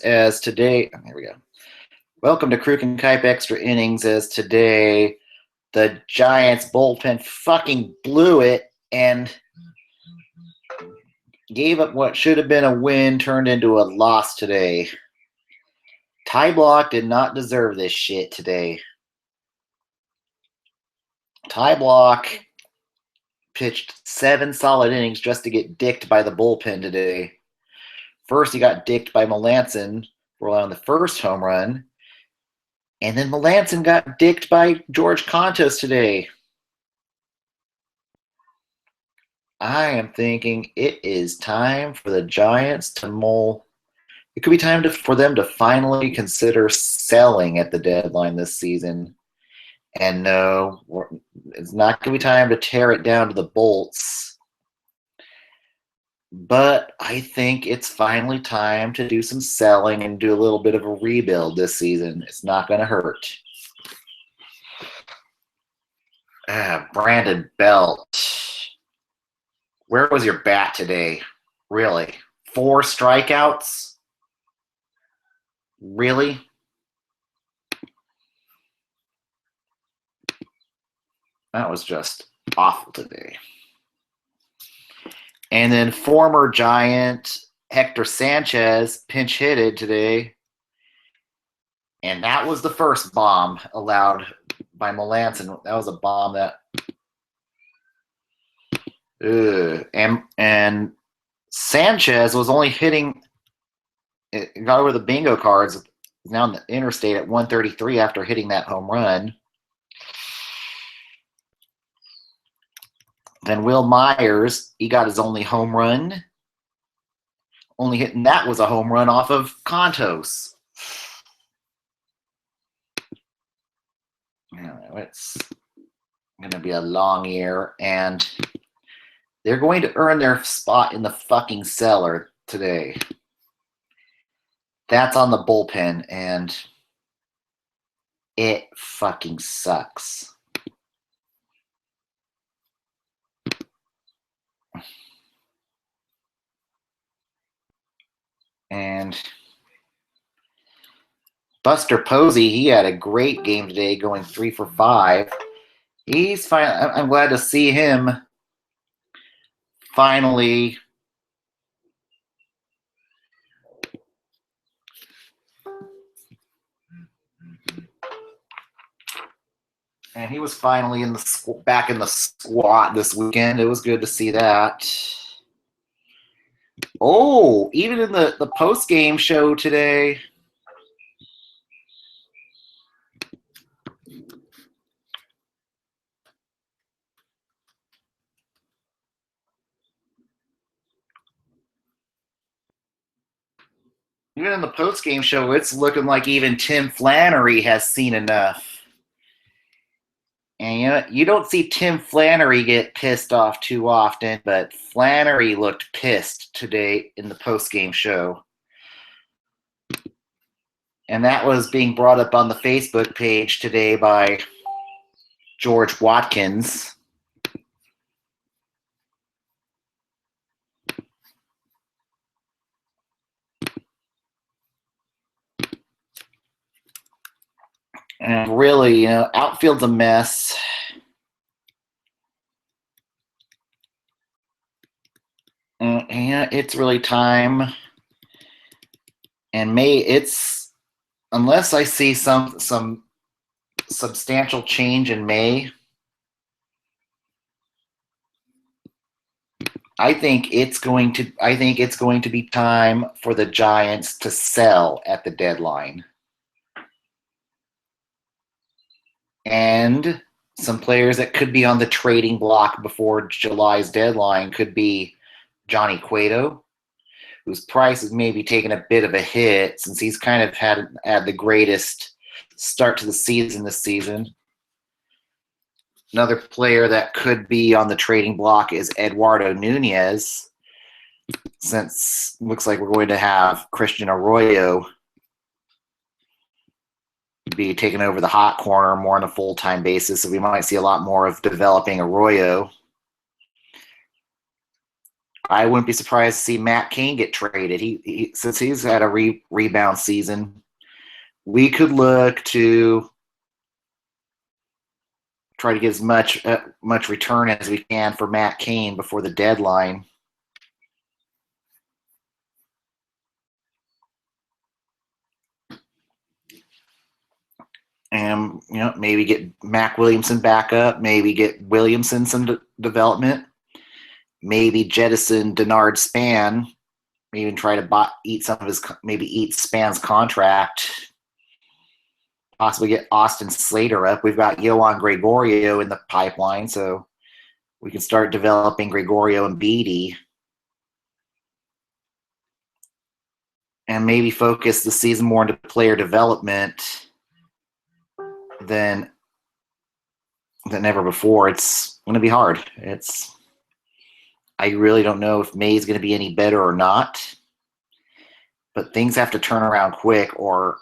as today. There we go. Welcome to Kruk and Kipe Extra Innings. As today, the Giants bullpen fucking blew it and gave up what should have been a win, turned into a loss today. Ty Block did not deserve this shit today. Ty Block pitched 7 solid innings just to get dicked by the bullpen today. First, he got dicked by Melanson for allowing the first home run. And then Melanson got dicked by George Contos today. I am thinking it is time for the Giants to mull. It could be time for them to finally consider selling at the deadline this season. And no, it's not going to be time to tear it down to the bolts. But I think it's finally time to do some selling and do a little bit of a rebuild this season. It's not going to hurt. Brandon Belt. Where was your bat today? Really? 4 strikeouts? Really? That was just awful today. And then former Giant Hector Sanchez pinch hitted today. And that was the first bomb allowed by Melanson. That was a bomb that... And Sanchez was only hitting... It got over the bingo cards. Now on the interstate at 133 after hitting that home run. Then Will Myers, he got his only home run. Only hitting that was a home run off of Contos. It's going to be a long year, and they're going to earn their spot in the fucking cellar today. That's on the bullpen, and it fucking sucks. And Buster Posey, he had a great game today, going 3 for 5. He's fine. I'm glad to see him finally and he was finally in the back in the squad this weekend. It was good to see that. Oh, even in the post-game show today. Even in the post-game show, it's looking like even Tim Flannery has seen enough. And you don't see Tim Flannery get pissed off too often, but Flannery looked pissed today in the post-game show. And that was being brought up on the Facebook page today by George Watkins. And really, outfield's a mess. And it's really time. And unless I see some substantial change in May, I think it's going to be time for the Giants to sell at the deadline. And some players that could be on the trading block before July's deadline could be Johnny Cueto, whose price has maybe taken a bit of a hit since he's kind of had the greatest start to the season this season. Another player that could be on the trading block is Eduardo Nunez, since it looks like we're going to have Christian Arroyo be taking over the hot corner more on a full-time basis, so we might see a lot more of developing Arroyo. I wouldn't be surprised to see Matt Cain get traded. Since he's had a rebound season, we could look to try to get as much return as we can for Matt Cain before the deadline. And maybe get Mac Williamson back up, maybe get Williamson some development, maybe jettison Denard Span, even try to eat Span's contract, possibly get Austin Slater up. We've got Yohan Gregorio in the pipeline, so we can start developing Gregorio and Beatty. And maybe focus the season more into player development than ever before. It's going to be hard. I really don't know if May's going to be any better or not, but things have to turn around quick, or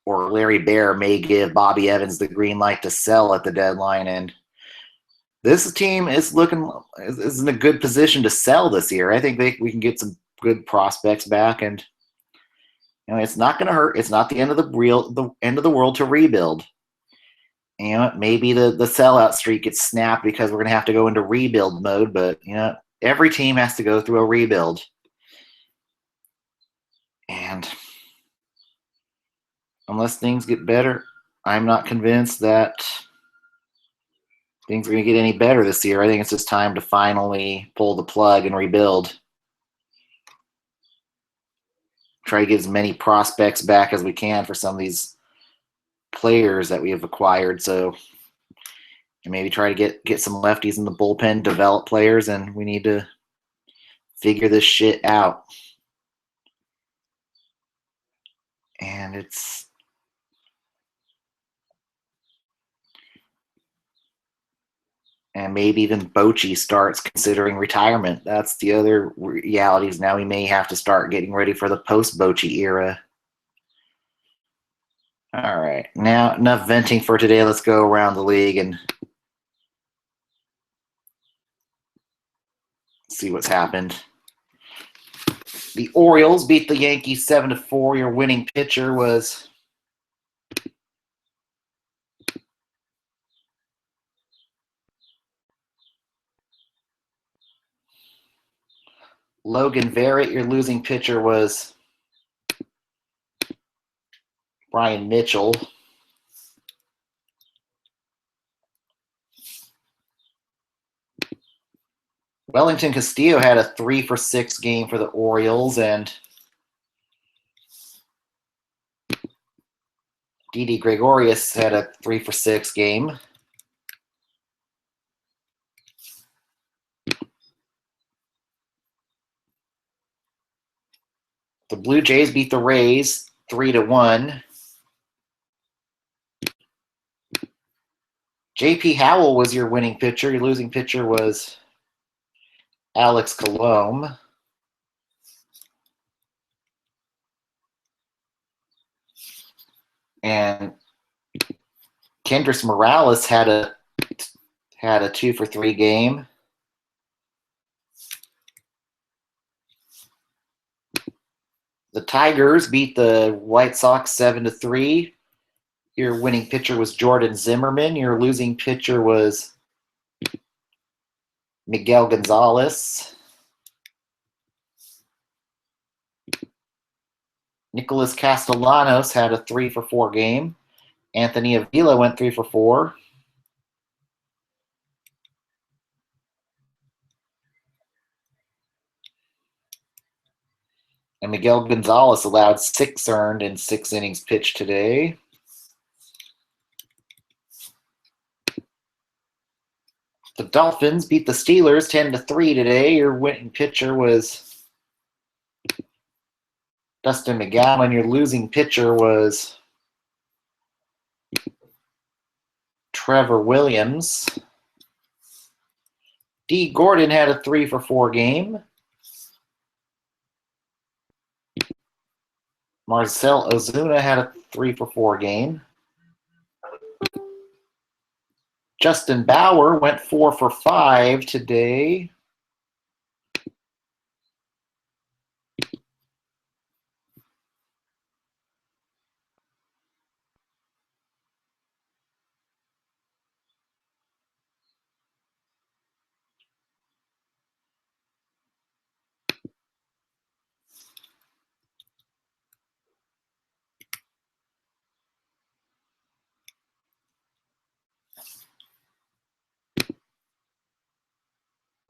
Larry Bear may give Bobby Evans the green light to sell at the deadline, and this team is in a good position to sell this year. I think we can get some good prospects back, and it's not going to hurt. It's not the end of the end of the world to rebuild. Maybe the sellout streak gets snapped because we're going to have to go into rebuild mode, but every team has to go through a rebuild. And unless things get better, I'm not convinced that things are going to get any better this year. I think it's just time to finally pull the plug and rebuild. Try to get as many prospects back as we can for some of these players that we have acquired. So maybe try to get some lefties in the bullpen, develop players, and we need to figure this shit out. And maybe even Bochy starts considering retirement. That's the other realities. Now we may have to start getting ready for the post-Bochy era. All right. Now, enough venting for today. Let's go around the league and see what's happened. The Orioles beat the Yankees 7-4. Your winning pitcher was Logan Verrett. Your losing pitcher was Brian Mitchell. Wellington Castillo had a 3-for-6 game for the Orioles, and Didi Gregorius had a 3-for-6 game. The Blue Jays beat the Rays 3-1. J.P. Howell was your winning pitcher. Your losing pitcher was Alex Colomb. And Kendrys Morales had a 2-for-3 game. The Tigers beat the White Sox 7-3. Your winning pitcher was Jordan Zimmerman. Your losing pitcher was Miguel Gonzalez. Nicholas Castellanos had a 3-for-4 game. Anthony Avila went 3-for-4. And Miguel Gonzalez allowed 6 earned in 6 innings pitched today. The Dolphins beat the Steelers 10-3 today. Your winning pitcher was Dustin McGowan. Your losing pitcher was Trevor Williams. D. Gordon had a 3-for-4 game. Marcell Ozuna had a 3-for-4 game. Justin Bauer went 4-for-5 today.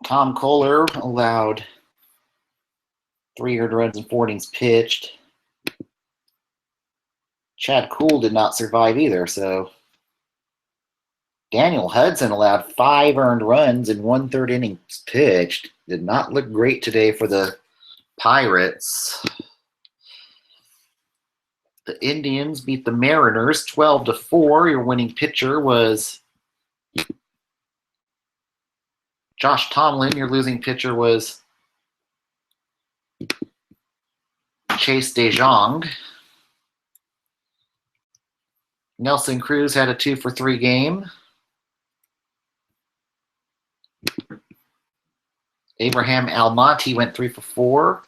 Tom Kohler allowed 3 earned runs and 4 innings pitched. Chad Kuhl did not survive either, so Daniel Hudson allowed 5 earned runs in 1/3 innings pitched. Did not look great today for the Pirates. The Indians beat the Mariners 12-4. Your winning pitcher was Josh Tomlin. Your losing pitcher was Chase DeJong. Nelson Cruz had a 2-for-3 game. Abraham Almonte went 3-for-4.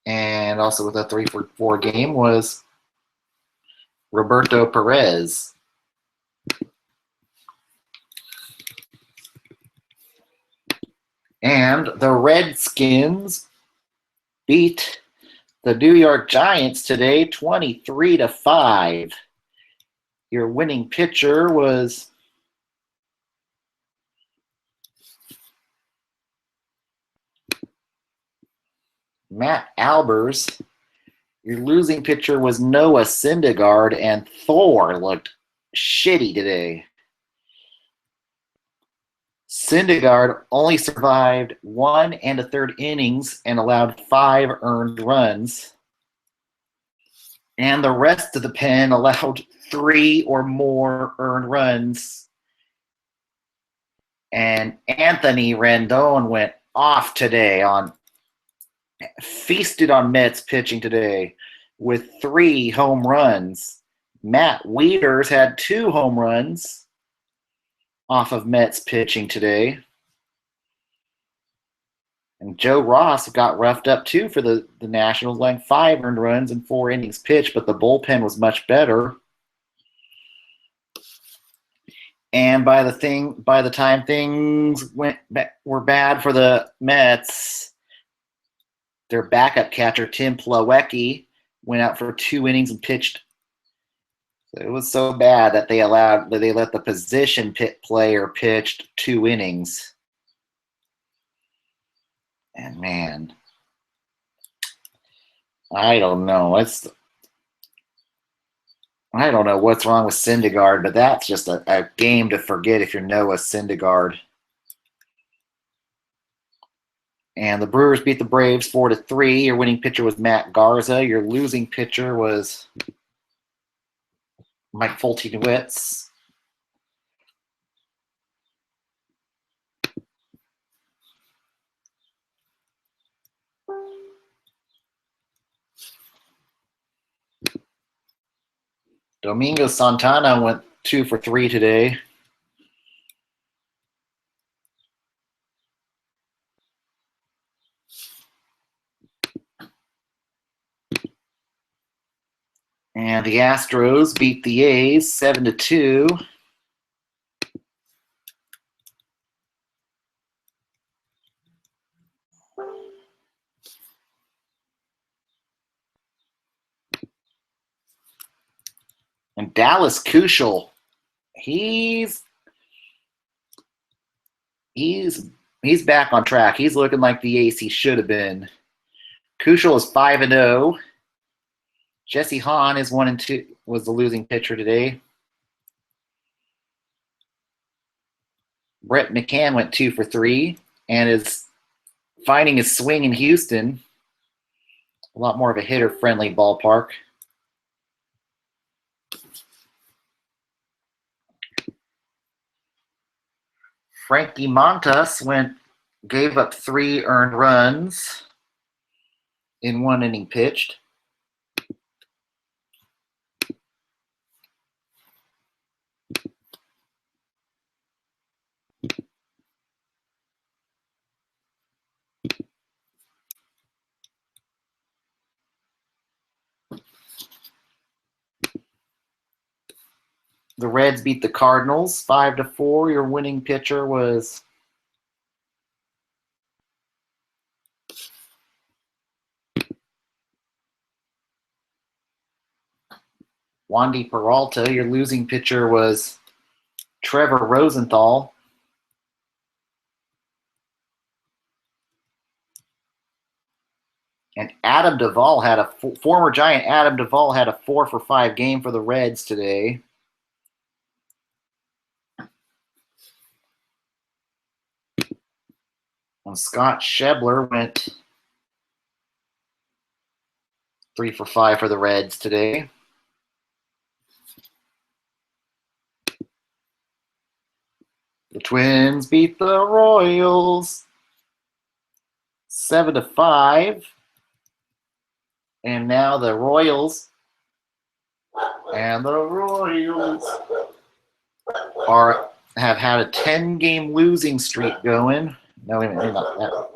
And also with a 3-for-4 game was Roberto Perez. And the Redskins beat the New York Giants today 23-5. Your winning pitcher was Matt Albers. Your losing pitcher was Noah Syndergaard, and Thor looked shitty today. Syndergaard only survived 1 1/3 innings and allowed 5 earned runs. And the rest of the pen allowed 3 or more earned runs. And Anthony Rendon went off today feasted on Mets pitching today with 3 home runs. Matt Wieters had 2 home runs off of Mets pitching today. And Joe Ross got roughed up too for the Nationals, laying 5 earned runs and 4 innings pitched, but the bullpen was much better. And by the time things were bad for the Mets, their backup catcher, Tim Plawecki, went out for 2 innings and pitched. So it was so bad that they let the position player pitched 2 innings. And man, I don't know. I don't know what's wrong with Syndergaard, but that's just a game to forget if you're Noah Syndergaard. And the Brewers beat the Braves 4-3. Your winning pitcher was Matt Garza. Your losing pitcher was Mike Foltynewicz. Domingo Santana went 2-for-3 today. And the Astros beat the A's 7-2. And Dallas Keuchel, he's back on track. He's looking like the ace he should have been. Keuchel is 5-0. Jesse Hahn is 1-2. Was the losing pitcher today. Brett McCann went 2-for-3 and is finding his swing in Houston. A lot more of a hitter-friendly ballpark. Frankie Montas gave up 3 earned runs in 1 inning pitched. The Reds beat the Cardinals 5-4. Your winning pitcher was Wandy Peralta. Your losing pitcher was Trevor Rosenthal. And Adam Duvall had former Giant Adam Duvall had a 4-for-5 game for the Reds today. And Scott Schebler went 3-for-5 for the Reds today. The Twins beat the Royals 7-5. And now the Royals have had a 10-game losing streak going. No, wait a minute, not that.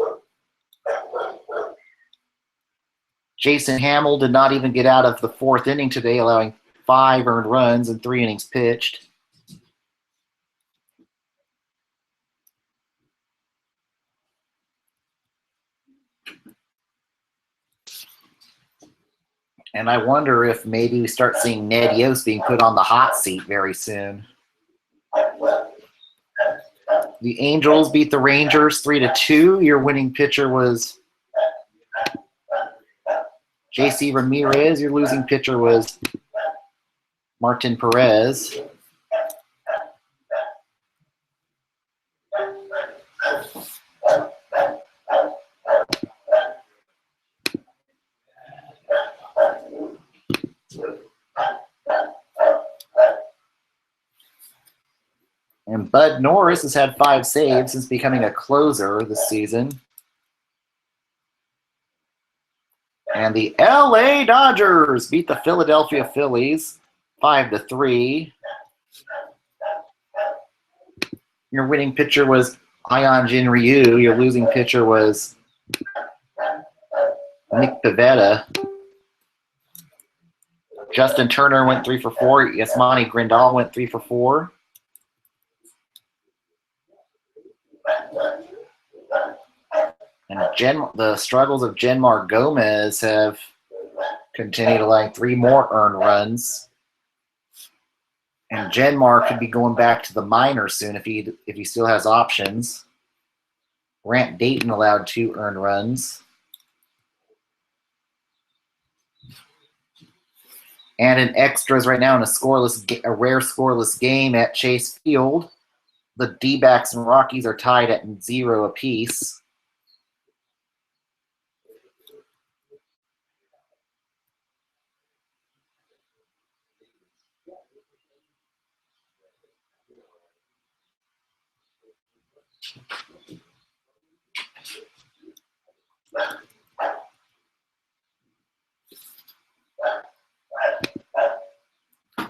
Jason Hamill did not even get out of the fourth inning today, allowing 5 earned runs and 3 innings pitched. And I wonder if maybe we start seeing Ned Yost being put on the hot seat very soon. The Angels beat the Rangers 3-2. Your winning pitcher was JC Ramirez. Your losing pitcher was Martin Perez. And Bud Norris has had 5 saves since becoming a closer this season. And the LA Dodgers beat the Philadelphia Phillies 5-3. Your winning pitcher was Hyunjin Ryu. Your losing pitcher was Nick Pivetta. Justin Turner went 3-for-4. Yasmani Grandal went 3-for-4. And the struggles of Genmar Gomez have continued, allowing 3 more earned runs. And Genmar could be going back to the minors soon if he still has options. Grant Dayton allowed 2 earned runs. And in extras right now in a rare scoreless game at Chase Field, the D-backs and Rockies are tied at 0 apiece.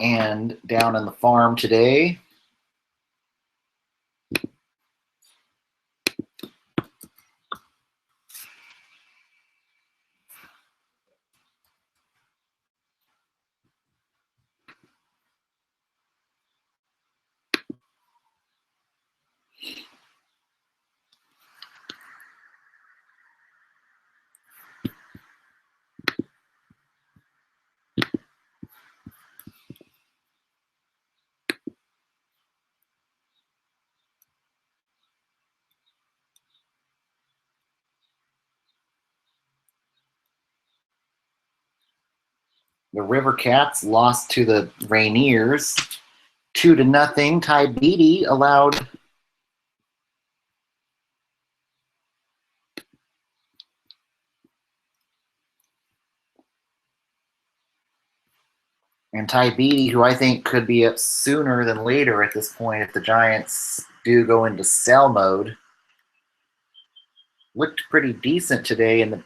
And down in the farm today, the River Cats lost to the Rainiers 2-0. Ty Beatty allowed Ty Beatty, who I think could be up sooner than later at this point if the Giants do go into sell mode, looked pretty decent today in the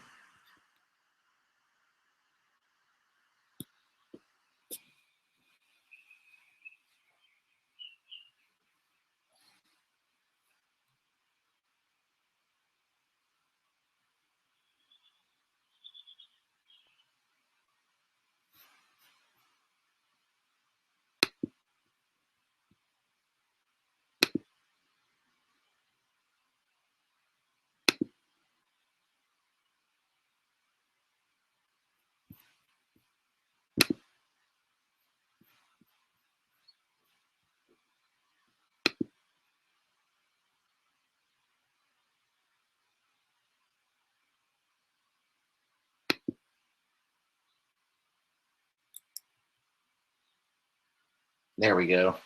There we go.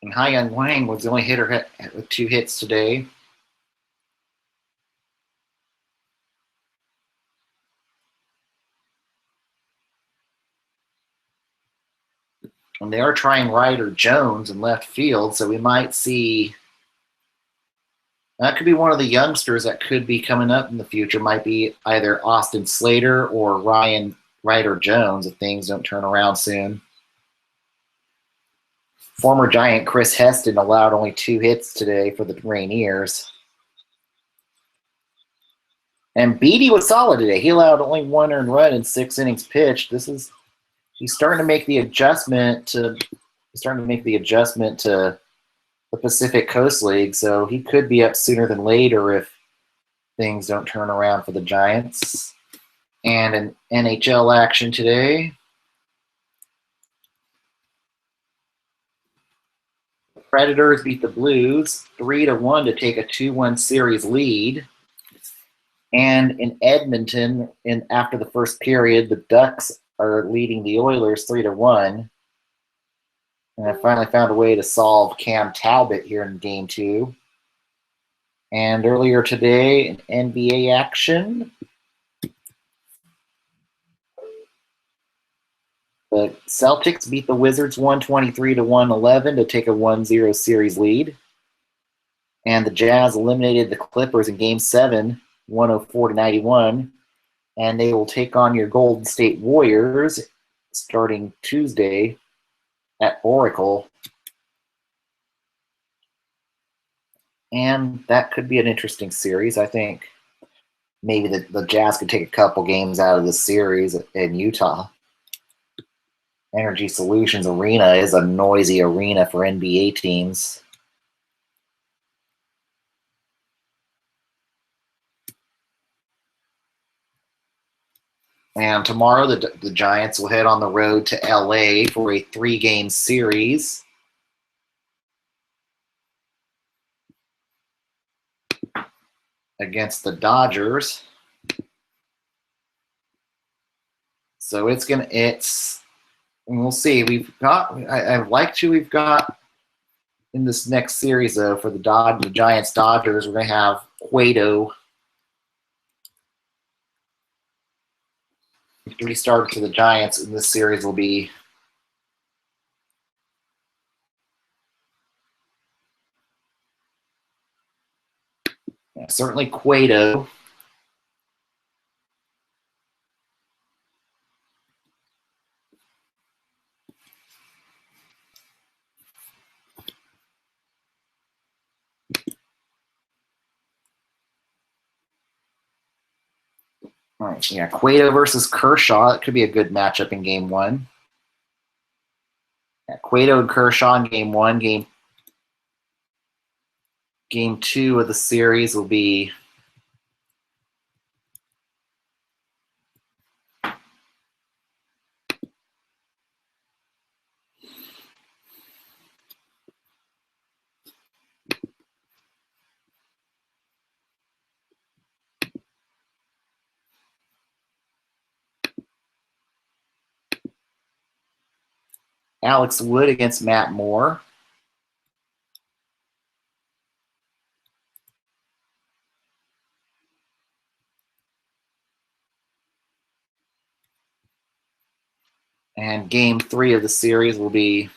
And Haiyan Wang was the only hitter with 2 hits today. And they are trying Ryder Jones in left field, so we might see that could be one of the youngsters that could be coming up in the future. Might be either Austin Slater or Ryder Jones if things don't turn around soon. Former Giant Chris Heston allowed only 2 hits today for the Rainiers. And Beatty was solid today. He allowed only 1 earned run in 6 innings pitched. He's starting to make the adjustment to the Pacific Coast League, so he could be up sooner than later if things don't turn around for the Giants. And in NHL action today, the Predators beat the Blues 3-1 to take a 2-1 series lead. And in Edmonton, after the first period, the Ducks are leading the Oilers 3-1. And I finally found a way to solve Cam Talbot here in Game 2. And earlier today, in NBA action, the Celtics beat the Wizards 123-111 to take a 1-0 series lead. And the Jazz eliminated the Clippers in Game 7, 104-91. And they will take on your Golden State Warriors starting Tuesday at Oracle. And that could be an interesting series. I think maybe the Jazz could take a couple games out of the series in Utah. Energy Solutions Arena is a noisy arena for NBA teams. And tomorrow, the Giants will head on the road to LA for a 3-game series. Against the Dodgers. So we'll see. We've got in this next series though for the Giants Dodgers, we're gonna have Cueto. 3 starts for the Giants in this series will be certainly Cueto. All right, yeah, Cueto versus Kershaw. That could be a good matchup in Game 1. Yeah, Cueto and Kershaw in Game 1. Game 2 of the series will be Alex Wood against Matt Moore. And Game 3 of the series will be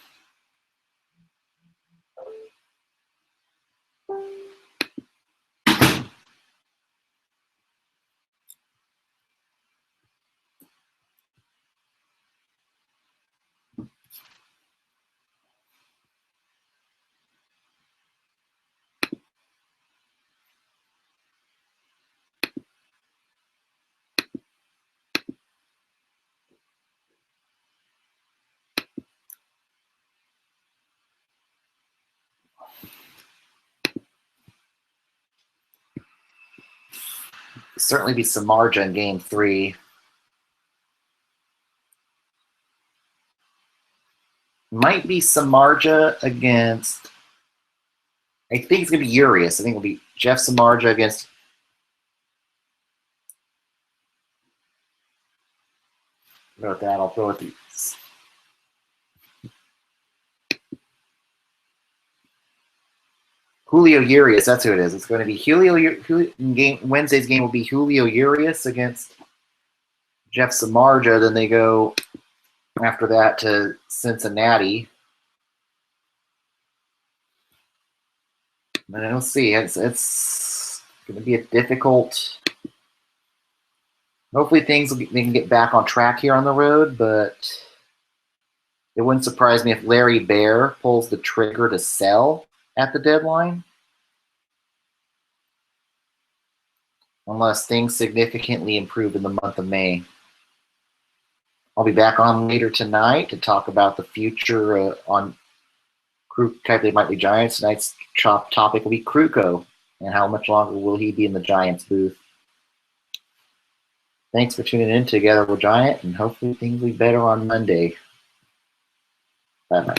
certainly be Samardzija in Game 3. Might be Samardzija against. I think it's going to be Urias. I think it'll be Jeff Samardzija against About that, I'll throw it these. Julio Urias, that's who it is. It's going to be Wednesday's game will be Julio Urias against Jeff Samardzija. Then they go after that to Cincinnati. And we'll see. It's going to be a difficult. Hopefully they can get back on track here on the road, but it wouldn't surprise me if Larry Baer pulls the trigger to sell at the deadline, unless things significantly improve in the month of May. I'll be back on later tonight to talk about the future on Kuipers might be Giants. Tonight's topic will be Kruko and how much longer will he be in the Giants booth. Thanks for tuning in Together with Giant, and hopefully things will be better on Monday. Bye-bye.